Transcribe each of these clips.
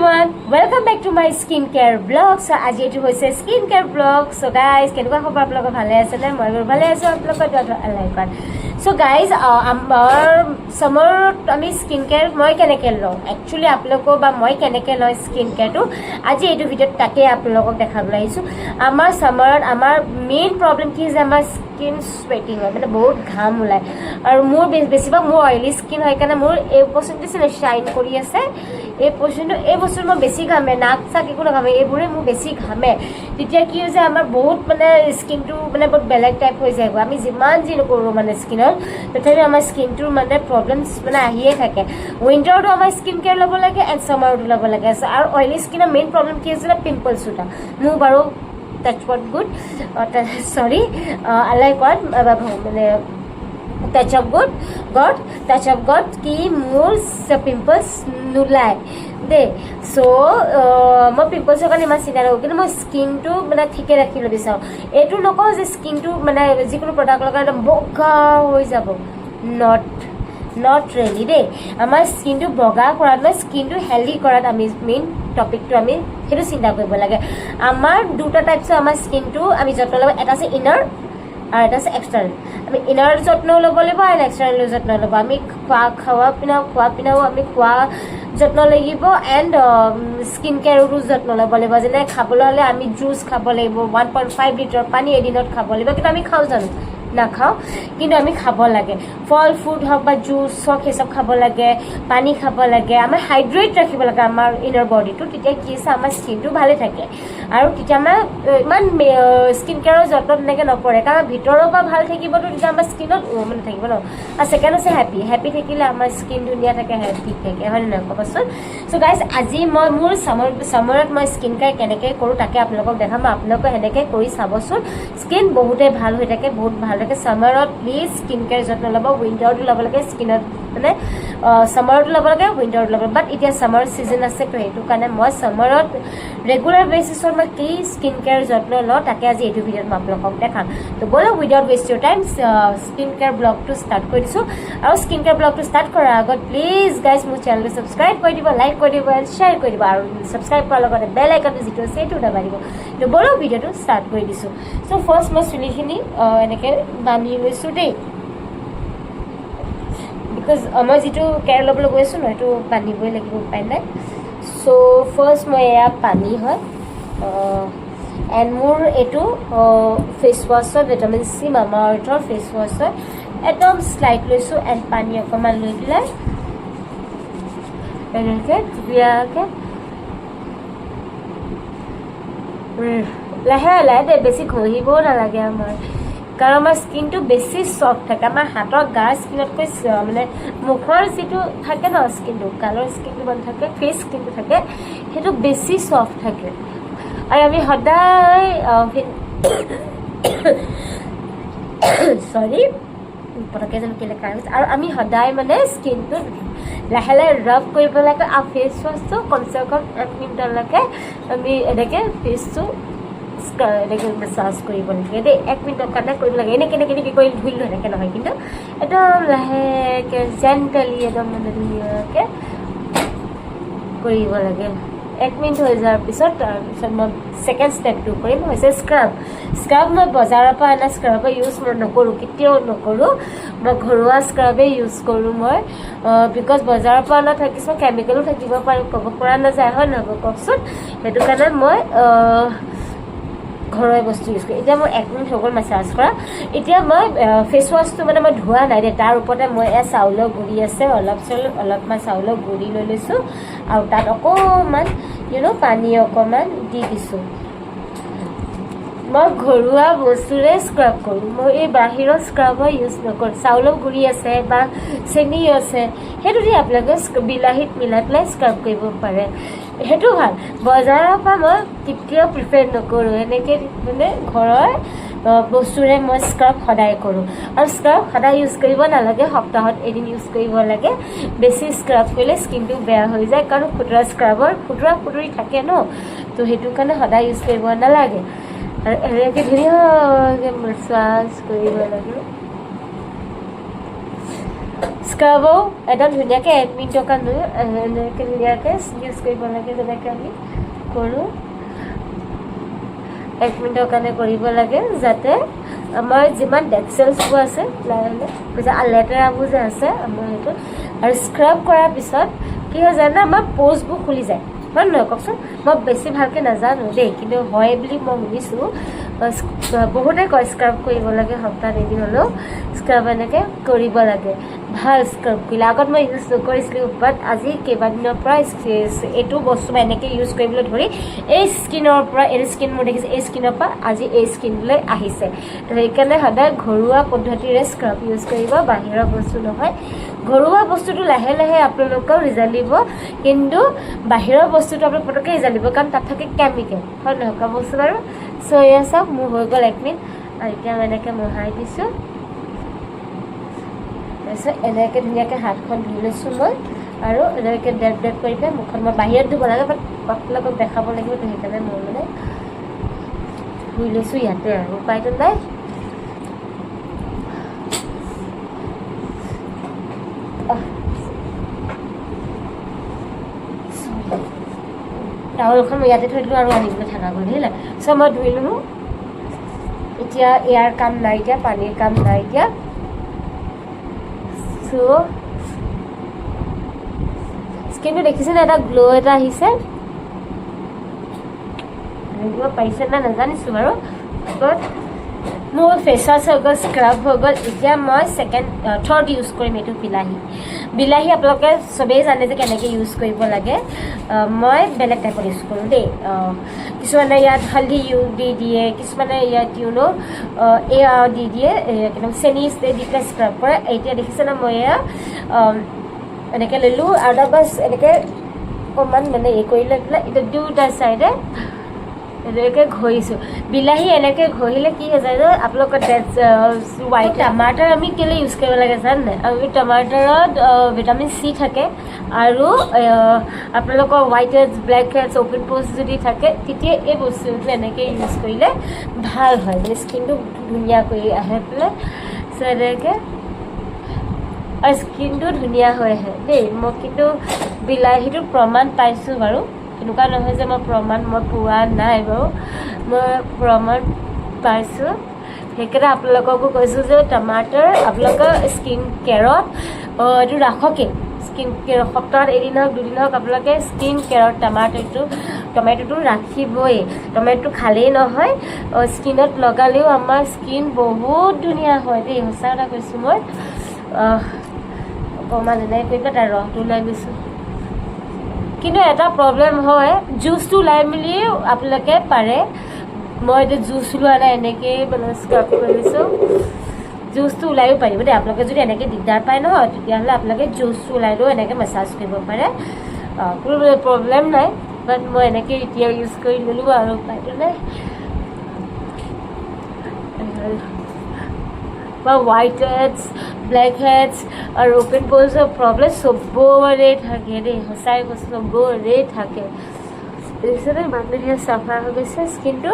everyone, welcome back to my skincare vlog. So আজি এটো হৈছে skincare vlog. So guys, কেনেকুৱা খবৰ আপোনালোকৰ ভালে আছে নে? মই ভালে আছো, আপোনালোকৰ লাইক কৰা. So guys, আমাৰ সমৰত আমি skincare মই কেনেকৈ লওঁ একচুয়ালি আপোনালোকক বা মই কেনেকৈ লওঁ skincare টো আজি এইটো ভিডিঅ'ত তাকে আপোনালোকক দেখাবলৈ আহিছো আমাৰ সমৰত আমাৰ মেইন প্ৰবলেম কি যে আমাৰ স্কিন স্ৱেটিং হয় মানে বহুত ঘাম ওলায় আৰু মোৰ বেছিভাগ মোৰ অইলি স্কিন হয় কাৰণে মোৰ এই বস্তুটো শাইন কৰি আছে এই পৰ্যন্ত এই বছৰ মই বেছি ঘামে নাক চাক একো নাঘামে এইবোৰে মোৰ বেছি ঘামে তেতিয়া কি হৈছে আমাৰ বহুত মানে স্কিনটো মানে বহুত বেলেগ টাইপ হৈ যায় আমি যিমান যি নকৰোঁ মানে স্কিনত তথাপি আমাৰ স্কিনটোৰ মানে প্ৰব্লেমছ মানে আহিয়ে থাকে উইণ্টাৰতো আমাৰ স্কিন কেয়াৰ ল'ব লাগে এণ্ড ছামাৰতো ল'ব লাগে আৰু অইলি স্কিনৰ মেইন প্ৰব্লেম কি হৈছিলে পিম্পলছ এটা মোৰ বাৰু that's what good sorry I like what মানে touch up god ki more pimples nulai de so mo pimples kan ima sina ro কিন্তু মই স্কিনটো মানে ঠিকে ৰাখিব বিচাৰো এটো নকও যে স্কিনটো মানে যিকোনো প্ৰডাক্ট লগালে বগা হৈ যাব not really de আমাৰ স্কিনটো বগা কৰাত নহয় স্কিনটো হেলদি কৰাত আমি মেইন টপিকটো আমি হেতু চিন্তা কৰিব লাগে আমাৰ দুটা টাইপছ আমাৰ স্কিনটো আমি যত্ন ল'ব এটা আছে ইনাৰ আর এটা আছে এক্সটার্নাল আমি ইনার যত্ন ল'ব লাগিব আর এক্সটার্নাল যত্ন ল'ব আমি খোৱা পিনাও আমি খোৱা যত্ন লাগিব এণ্ড স্কিন কেয়াৰৰো যত্ন ল'ব লাগিব যেনে খাবলৈ হ'লে আমি জুচ খাব লাগিব 1.5 লিটাৰ পানী এদিনত খাব লাগিব কিন্তু আমি খাওঁ জানো নাখাওঁ কিন্তু আমি খাব লাগে ফল ফুড হওক বা জুচ হওক সেইসব খাব লাগে পানী খাব লাগে আমাৰ হাইড্ৰেট ৰাখিব লাগে আমাৰ ইনাৰ বডিটো তেতিয়া কি আছে আমাৰ স্কিনটো ভালে থাকে আৰু তেতিয়া আমাৰ ইমান স্কিন কেয়াৰৰ যত্ন তেনেকৈ নপৰে কাৰণ ভিতৰৰ পৰা ভাল থাকিবতো তেতিয়া আমাৰ স্কিনত মানে থাকিব ন আৰু ছেকেণ্ড আছে হেপী থাকিলে আমাৰ স্কিন ধুনীয়া থাকে হেল্থি থাকে হয় নহয় ক'বচোন চ' গাইজ আজি মই মোৰ ছামাৰত মই স্কিন কেয়াৰ কেনেকৈ কৰোঁ তাকে আপোনালোকক দেখাম আপোনালোকে সেনেকৈ কৰি চাবচোন স্কিন বহুতে ভাল হৈ থাকে বহুত ভাল থাকে ছামাৰত প্লিজ স্কিন কেয়াৰ যত্ন ল'ব উইণ্টাৰটো ল'ব লাগে স্কিনত মানে ছামাৰটো ল'ব লাগে উইণ্টাৰটো ল'ব লাগে বাট এতিয়া ছামাৰ ছিজন আছে তো সেইটো কাৰণে মই ছামাৰত ৰেগুলাৰ বেচিছত মই কি স্কিন কেয়াৰ যত্ন লওঁ তাকে আজি এইটো ভিডিঅ'ত মই আপোনালোকক দেখাম তো ব'লক উইদাউট ৱেষ্ট ইউৰ টাইম স্কিন কেয়াৰ ব্লগটো ষ্টাৰ্ট কৰি দিছোঁ আৰু স্কিন কেয়াৰ ব্লগটো ষ্টাৰ্ট কৰাৰ আগত প্লিজ গাইজ মোৰ চেনেলটো ছাবস্ক্ৰাইব কৰি দিব লাইক কৰি দিব এণ্ড শ্বেয়াৰ কৰি দিব আৰু ছাবস্ক্ৰাইব কৰাৰ লগতে বেল আইকনটো যিটো আছে সেইটো দবাই দিব তো ব'লক ভিডিঅ'টো ষ্টাৰ্ট কৰি দিছোঁ চ' ফাৰ্ষ্ট মই চুলিখিনি এনেকৈ বান্ধি লৈছোঁ দেই বিকজ মই যিটো কেয়াৰ ল'বলৈ গৈ আছোঁ ন সেইটো বান্ধিবই লাগিব উপায় নাই চ' ফাৰ্ষ্ট মই এয়া পানী হয় এণ্ড মোৰ এইটো ফেচ ৱাছ হয় ভিটামিন চি মামা আৰ্থৰ ফেচ ৱাছ হয় একদম শ্লাইট লৈছোঁ এণ্ড পানী অকণমান লৈ পেলাই এনেকৈ ধুনীয়াকৈ লাহে লাহে দেই বেছি ঘঁহিবও নালাগে আমাৰ কাৰণ আমাৰ স্কিনটো বেছি চফ্ট থাকে আমাৰ হাতৰ গাৰ স্কিনতকৈ মানে মুখৰ যিটো থাকে ন স্কিনটো গালৰ স্কিনটো মানে থাকে ফেচ স্কিনটো থাকে সেইটো বেছি চফ্ট থাকে আৰু আমি সদায় চৰি পটককৈ যেন কেলে কাৰণ আৰু আমি সদায় মানে স্কিনটো লাহে লাহে ৰাব কৰিব লাগে আৰু ফেচ ৱাছটো কমচে কম 1 মিনিটলৈকে আমি এনেকৈ ফেচটো এনেকৈ মাছাজ কৰিব লাগে দেই 1 মিনিটৰ কাৰণে কৰিব লাগে এনেকৈ কৰি ধুই লৈ এনেকৈ নহয় কিন্তু একদম লাহেকৈ জেণ্টেলি একদম মানে ধুনীয়াকৈ কৰিব লাগে 1 মিনিট হৈ যোৱাৰ পিছত তাৰপিছত মই ছেকেণ্ড ষ্টেপটো কৰিম হৈছে স্ক্ৰাব মই বজাৰৰ পৰা অনা স্ক্ৰাবৰ ইউজ মই নকৰোঁ কেতিয়াও নকৰোঁ মই ঘৰুৱা স্ক্ৰাবেই ইউজ কৰোঁ মই বিকজ বজাৰৰ পৰা অনা কিছুমান কেমিকেলো থাকিব পাৰে ক'ব পৰা নাযায় হয় নহয় কওকচোন সেইটো কাৰণে মই ঘৰুৱা বস্তু ইউজ কৰোঁ এতিয়া মই 1 মিনিট হৈ গ'ল মাছাজ কৰা এতিয়া মই ফেচ ৱাছটো মানে মই ধোৱা নাই দেই তাৰ ওপৰতে মই চাউলৰ গুড়ি আছে অলপমান চাউলৰ গুড়ি লৈ লৈছোঁ আৰু তাত অকণমান পানী অকণমান দি দিছোঁ মই ঘৰুৱা বস্তুৰে স্ক্ৰাব কৰোঁ মই এই বাহিৰৰ স্ক্ৰাবৰ ইউজ নকৰোঁ চাউলৰ গুড়ি আছে বা চেনি আছে সেইটো দি আপোনালোকে বিলাহীত মিলাই পেলাই স্ক্ৰাব কৰিব পাৰে সেইটো ভাল বজাৰৰ পৰা মই কেতিয়াও প্ৰিফাৰ নকৰোঁ এনেকৈ মানে ঘৰৰ বস্তুৰে মই স্ক্ৰাব সদায় কৰোঁ আৰু স্ক্ৰাব সদায় ইউজ কৰিব নালাগে সপ্তাহত এদিন ইউজ কৰিব লাগে বেছি স্ক্ৰাব কৰিলে স্কিনটো বেয়া হৈ যায় কাৰণ ফুটুৰি থাকে ন তো সেইটো কাৰণে সদায় ইউজ কৰিব নালাগে আৰু এনেকৈ ধুনীয়াকৈ মাছাজ কৰিব লাগে স্ক্ৰাবো একদম ধুনীয়াকৈ 1 মিনিটৰ কাৰণে এনেকৈ ধুনীয়াকৈ ইউজ কৰিব লাগে যেনেকৈ আমি কৰোঁ 1 মিনিটৰ কাৰণে কৰিব লাগে যাতে আমাৰ যিমান ডেড চেলছবোৰ আছে লেতেৰাবোৰ যে আছে আমাৰ সেইটো আৰু স্ক্ৰাব কৰাৰ পিছত কি হয় জানে আমাৰ প'জবোৰ খুলি যায় হয় নহয় কওকচোন মই বেছি ভালকৈ নাজানো দেই কিন্তু হয় বুলি মই শুনিছোঁ বহুতে কয় স্ক্ৰাব কৰিব লাগে সপ্তাহত এদিন হ'লেও স্ক্ৰাব এনেকৈ কৰিব লাগে ভাল স্ক্ৰাব কৰিলে আগত মই ইউজ নকৰিছিলোঁ বাট আজি কেইবাদিনৰ পৰা এইটো বস্তু মই এনেকৈ ইউজ কৰিবলৈ ধৰি এই স্কিনৰ পৰা এই স্কিন মোৰ দেখিছোঁ এই স্কিনৰ পৰা আজি এই স্কিনলৈ আহিছে তো সেইকাৰণে সদায় ঘৰুৱা পদ্ধতিৰে স্ক্ৰাব ইউজ কৰিব বাহিৰৰ বস্তু নহয় ঘৰুৱা বস্তুটো লাহে লাহে আপোনালোকেও ৰিজাল্ট দিব কিন্তু বাহিৰৰ বস্তুটো আপোনালোক পটককৈ ৰিজাল্ট দিব কাৰণ তাত থাকে কেমিকেল হয় নহয় কোৱা বস্তু বাৰু চ' এয়া চাওক মোৰ হৈ গ'ল 1 মিনিট আৰু এতিয়া মই এনেকৈ মোহাই দিছোঁ তাৰপিছত এনেকৈ ধুনীয়াকৈ হাতখন ধুই লৈছোঁ মই আৰু এনেকৈ ডেপ কৰি পেলাই মুখখন মই বাহিৰত ধুব লাগে বাট আপোনালোকক দেখাব লাগিব তো সেইকাৰণে মই মানে ধুই লৈছোঁ ইয়াতে আৰু উপায়টো নাই টাৱেলখন মই ইয়াতে থৈ দিলোঁ আৰু আনিবলৈ থাকা গ'ল দেখিলে চ' মই ধুই ল'লোঁ এতিয়া এয়াৰ কাম নাই এতিয়া পানীৰ কাম নাই এতিয়া চ' স্কিনটো দেখিছেনে এটা গ্ল' এটা আহিছে ধৰিব পাৰিছে নাই নাজানিছোঁ বাৰু বাট মোৰ ফেচ ৱাছ হৈ গ'ল স্ক্ৰাব হৈ গ'ল এতিয়া মই থাৰ্ড ইউজ কৰিম এইটো বিলাহী আপোনালোকে চবেই জানে যে কেনেকৈ ইউজ কৰিব লাগে মই বেলেগ টাইপত ইউজ কৰোঁ দেই কিছুমানে ইয়াত হালধি দি দিয়ে কিছুমানে ইয়াত এয়া দি দিয়ে একদম চেনি দি পেলাই স্ক্ৰাব কৰে এতিয়া দেখিছেনে মই এয়া এনেকৈ ল'লোঁ আৰু বাছ এনেকৈ অকণমান মানে কৰি লৈ পেলাই এতিয়া দুটা চাইডে এনেকৈ ঘঁহিছোঁ বিলাহী এনেকৈ ঘঁহিলে কি হৈ যায় যে আপোনালোকৰ হোৱাইট টমাটাৰ আমি কেলৈ ইউজ কৰিব লাগে জানে আমি টমাটাৰত ভিটামিন চি থাকে আৰু আপোনালোকৰ whiteheads blackheads open pores যদি থাকে তেতিয়া এই বস্তুটো এনেকৈ ইউজ কৰিলে ভাল হয় মানে স্কিনটো ধুনীয়া কৰি আহে পেলাই চ' এনেকৈ আৰু স্কিনটো ধুনীয়া হৈ আহে দেই মই কিন্তু বিলাহীটো প্ৰমাণ পাইছোঁ বাৰু এনেকুৱা নহয় যে মই পোৱা নাই বাৰু মই প্ৰমাণ পাইছোঁ সেইকাৰণে আপোনালোককো কৈছোঁ যে টমাটাৰ আপোনালোকৰ স্কিন কেয়াৰত এইটো ৰাখকে স্কিন কেয়াৰ সপ্তাহত এদিন হওক দুদিন হওক আপোনালোকে স্কিন কেয়াৰত টমেটোটো ৰাখিবই টমেটো খালেই নহয় স্কিনত লগালেও আমাৰ স্কিন বহুত ধুনীয়া হয় দেই সঁচা কথা কৈছোঁ মই অকণমান এনেকৈ কৰি পেলাই তাৰ ৰসটো ওলাই গৈছোঁ কিন্তু এটা প্ৰব্লেম হয় জুচটো ওলাই মেলিও আপোনালোকে পাৰে মই এতিয়া জুচ ওলোৱা নাই এনেকৈয়ে মানে স্ক্ৰাব কৰিছোঁ জুচটো ওলাইও পাৰিব দেই আপোনালোকে যদি এনেকৈ দিগদাৰ পায় নহয় তেতিয়াহ'লে আপোনালোকে জুচটো ওলাই লৈ এনেকৈ মাছাজ কৰিব পাৰে কোনো প্ৰব্লেম নাই বাট মই এনেকৈ এতিয়া ইউজ কৰি ল'লোঁ আৰু উপায়টো নাই বা হোৱাইট হেডছ ব্লেক হেডছ আৰু অ'পেন প'জৰ প্ৰব্লেম চবৰে থাকে দেই সঁচাই কৈছোঁ চবৰে থাকে দেখিছেনে মানুহে চাফা হৈ গৈছে স্কিনটো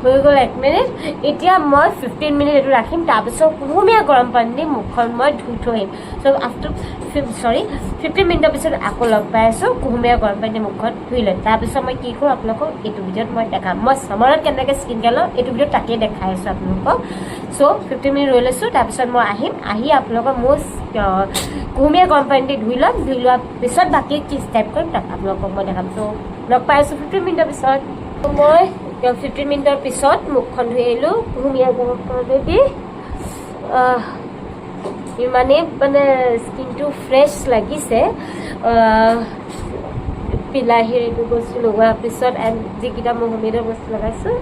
হৈ গ'ল 1 মিনিট এতিয়া মই 15 মিনিট এইটো ৰাখিম তাৰপিছত কুহুমীয়া গৰম পানী দি মুখখন মই ধুই থৈ আহিম চ' আফটাৰ 15 মিনিটৰ পিছত আকৌ লগ পাই আছোঁ কুহুমীয়া গৰম পানী দি মুখখন ধুই লৈ তাৰপিছত মই কি কৰোঁ আপোনালোকক এইটো ভিডিঅ'ত মই দেখাম মই চামাৰত কেনেকৈ স্কিন কেয়াৰ লওঁ এইটো ভিডিঅ'ত তাকেই দেখাই আছোঁ আপোনালোকক চ' 15 মিনিট ৰৈ লৈছোঁ তাৰপিছত মই আহি আপোনালোকক মোৰ কুহুমীয়া গৰম পানী দি ধুই ল'ম ধুই লোৱাৰ পিছত বাকী কি ষ্টেপ কৰিম তাক আপোনালোকক মই দেখাম চ' লগ পাই আছোঁ 15 মিনিটৰ পিছত মই 15 মিনিটৰ পিছত মুখখন ধুই আহিলোঁ কুহুমীয়া গৰম পানী দি ইমানেই মানে স্কিনটো ফ্ৰেছ লাগিছে বিলাহীৰ এইটো বস্তু লগোৱাৰ পিছত এণ্ড যিকেইটা মই হোমমেডৰ বস্তু লগাইছোঁ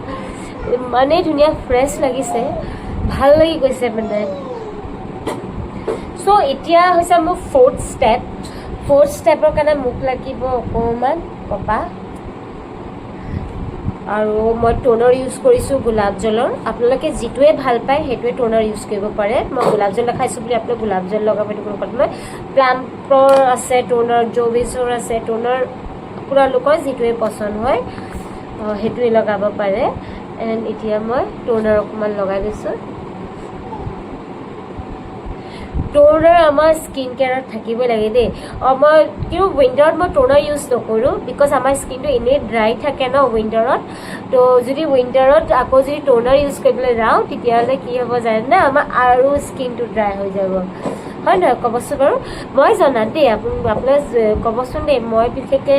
ইমানেই ধুনীয়া ফ্ৰেছ লাগিছে ভাল লাগি গৈছে মানে চ' এতিয়া হৈছে মোৰ ফ'ৰ্থ ষ্টেপৰ কাৰণে মোক লাগিব অকণমান কপা আৰু মই টোনাৰ ইউজ কৰিছোঁ গোলাপ জলৰ আপোনালোকে যিটোৱে ভাল পায় সেইটোৱে টোনাৰ ইউজ কৰিব পাৰে মই গোলাপ জল দেখাইছোঁ বুলি আপোনালোকে গোলাপ জল লগাব এইটো কোনো কথা নহয় প্লাম্পৰ আছে টোনাৰ জ'ভিছৰ আছে টোনাৰ আপোনালোকৰ যিটোৱে পচন্দ হয় সেইটোৱে লগাব পাৰে এণ্ড এতিয়া মই টোনাৰ অকণমান লগাই দিছোঁ টোনাৰ আমাৰ স্কিন কেয়াৰত থাকিবই লাগে দেই মই কিন্তু উইণ্টাৰত মই টোনাৰ ইউজ নকৰোঁ বিকজ আমাৰ স্কিনটো এনেই ড্ৰাই থাকে ন উইণ্টাৰত তো যদি উইণ্টাৰত আকৌ যদি টোনাৰ ইউজ কৰিবলৈ যাওঁ তেতিয়াহ'লে কি হ'ব জানেনে আমাৰ আৰু স্কিনটো ড্ৰাই হৈ যাব হয় নহয় ক'বচোন বাৰু মই জনাত দেই আপোনাক ক'বচোন দেই মই বিশেষকৈ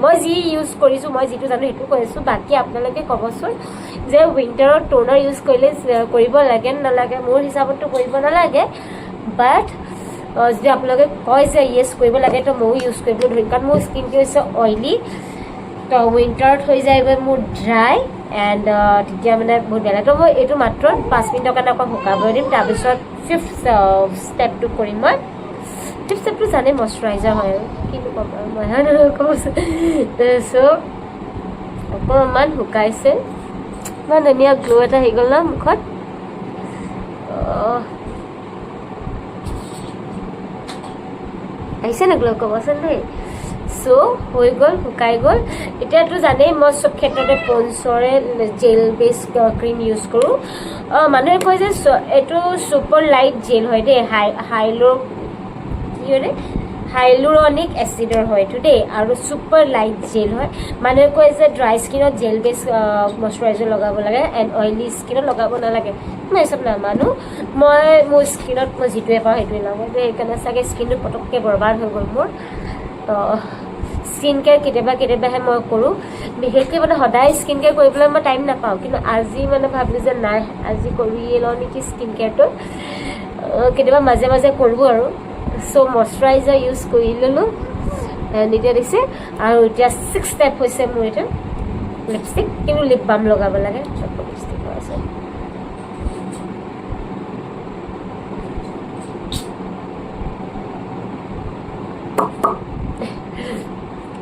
মই যি ইউজ কৰিছোঁ মই যিটো জানো সেইটো কৈছোঁ বাকী আপোনালোকে ক'বচোন যে উইণ্টাৰত টোনাৰ ইউজ কৰিলে কৰিব লাগে নালাগে মোৰ হিচাপততো কৰিব নালাগে বাট যদি আপোনালোকে কয় যে ইয়েছ কৰিব লাগে তো ময়ো ইউজ কৰিব ধৰিম কাৰণ মোৰ স্কিনটো হৈছে অইলি তো উইণ্টাৰত হৈ যায়গৈ মোৰ ড্ৰাই এণ্ড তেতিয়া মানে বহুত বেয়া লাগে তো মই এইটো মাত্ৰ 5 মিনিটৰ কাৰণে অকণ শুকাব দিম তাৰপিছত 5th ষ্টেপটো কৰিম মই 5th ষ্টেপটো জানে মইশ্চাৰাইজাৰ হয় আৰু কিন্তু ক'ম আৰু মই হয় নহয় ক'বচোন চ' অকণমান শুকাইছে ইমান ধুনীয়া গ্ল' এটা আহি গ'ল ন মুখত আহিছে নে গ্ল' ক'বচোন দেই চ' হৈ গ'ল শুকাই গ'ল এতিয়াতো জানেই মই চব ক্ষেত্ৰতে পণ্ডছৰে জেল বেছ ক্ৰীম ইউজ কৰোঁ মানুহে কয় যে এইটো ছুপাৰ লাইট জেল হয় দেই হাইলুৰনিক এচিডৰ হয় এইটো দেই আৰু ছুপাৰ লাইট জেল হয় মানুহে কয় যে ড্ৰাই স্কিনত জেল বেছ মইশ্চাৰাইজাৰ লগাব লাগে এণ্ড অইলি স্কিনত লগাব নালাগে মই এই চব নামানো মই মোৰ স্কিনত মই যিটোৱে পাওঁ সেইটোৱে লগাওঁ সেইকাৰণে চাগে স্কিনটো পটককৈ বৰবাদ হৈ গ'ল মোৰ স্কিন কেয়াৰ কেতিয়াবাহে মই কৰোঁ বিশেষকৈ মানে সদায় স্কিন কেয়াৰ কৰিবলৈ মই টাইম নাপাওঁ কিন্তু আজি মানে ভাবিলোঁ যে নাই আজি কৰিয়ে লওঁ নেকি স্কিন কেয়াৰটো কেতিয়াবা মাজে মাজে কৰোঁ আৰু চ' মইশ্চাৰাইজাৰ ইউজ কৰি ল'লোঁ এণ্ড এতিয়া দিছে আৰু এতিয়া 6th ষ্টেপ হৈছে মোৰ এতিয়া লিপষ্টিক কিন্তু লিপ বাম লগাব লাগে লিপষ্টিক আছে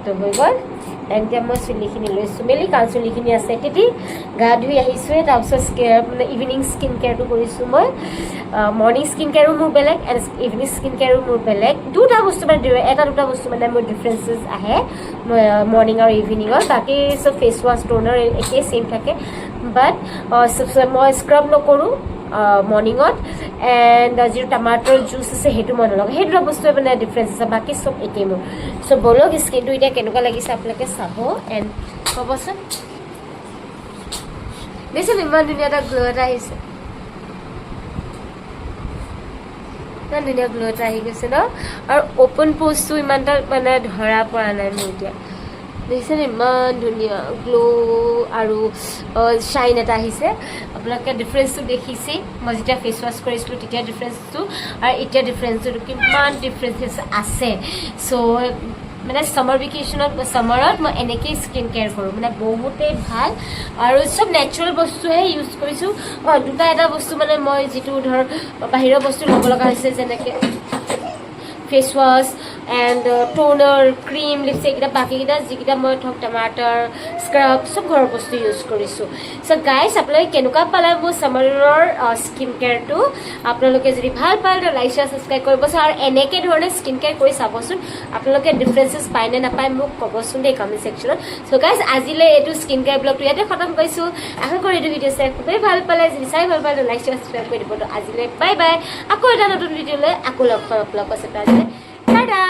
তো হৈ গ'ল এতিয়া মই চুলিখিনি লৈছোঁ মেলি কাৰণ চুলিখিনি আছে তেতিয়া গা ধুই আহিছোঁহে তাৰপিছত মানে ইভিনিং স্কিন কেয়াৰটো কৰিছোঁ মই মৰ্ণিং স্কিন কেয়াৰো মোৰ বেলেগ এণ্ড ইভিনিং স্কিন কেয়াৰো মোৰ বেলেগ দুটা বস্তু মানে দুটা বস্তু মানে মোৰ ডিফাৰেঞ্চেছ আহে মৰ্ণিং আৰু ইভিনিঙত বাকী চব ফেচ ৱাছ টোনাৰ একেই ছেইম থাকে বাট মই স্ক্ৰাব নকৰোঁ মৰ্ণিঙত এণ্ড যিটো টমাটৰ জুচ আছে সেইটো মই নলগাওঁ সেই দুটা বস্তুৱে মানে ডিফাৰেঞ্চ আছে বাকী চব একেই মোৰ চ' বলক স্কিনটো এতিয়া কেনেকুৱা লাগিছে আপোনালোকে চাব এণ্ড ক'বচোন দেখিছে ইমান ধুনীয়া এটা গ্ল' এটা আহিছে ইমান ধুনীয়া গ্ল' এটা আহি গৈছে ন আৰু অ'পেন প'জটো ইমান এটা মানে ধৰা পৰা নাই মোৰ এতিয়া দেখিছেনে ইমান ধুনীয়া গ্ল' আৰু শ্বাইন এটা আহিছে আপোনালোকে ডিফাৰেঞ্চটো দেখিছেই মই যেতিয়া ফেচ ৱাছ কৰিছিলোঁ তেতিয়া ডিফাৰেঞ্চটো আৰু এতিয়া ডিফাৰেঞ্চটো কিমান ডিফাৰেঞ্চেছ আছে চ' মানে ছামাৰত মই এনেকেই স্কিন কেয়াৰ কৰোঁ মানে বহুতেই ভাল আৰু চব নেচাৰেল বস্তুহে ইউজ কৰিছোঁ এটা বস্তু মানে মই যিটো ধৰ বাহিৰৰ বস্তু ল'ব লগা হৈছে যেনেকৈ face wash and toner cream lipstick এইকেইটা বাকীকেইটা যিকেইটা মই ধৰক টমাটাৰ স্ক্ৰাব চব ঘৰৰ বস্তু ইউজ কৰিছোঁ চ' গাইজ আপোনালোকে কেনেকুৱা পালে মোৰ ছামাৰৰ স্কিন কেয়াৰটো আপোনালোকে যদি ভাল পায় তো লাইক শ্বেয়াৰ ছাবস্ক্ৰাইব কৰিবচোন আৰু এনেকৈ ধৰণে স্কিন কেয়াৰ কৰি চাবচোন আপোনালোকে ডিফাৰেঞ্চেছ পায় নে নাপায় মোক ক'বচোন দেই কমেণ্ট ছেকশ্যনত চ' গাইজ আজিলৈ এইটো স্কিন কেয়াৰ ব্লগটো ইয়াতে খতম কৰিছোঁ আশা কৰোঁ এইটো ভিডিঅ' চাই খুবেই ভাল পালে যদি চাই ভাল পালে লাইক শ্বেয়াৰ ছাবস্ক্ৰাইব কৰি দিব তো আজিলৈ বাই বাই আকৌ এটা নতুন ভিডিঅ'লৈ আকৌ লগ পাম আপোনালোকৰ সাথে আজিলৈ টাটা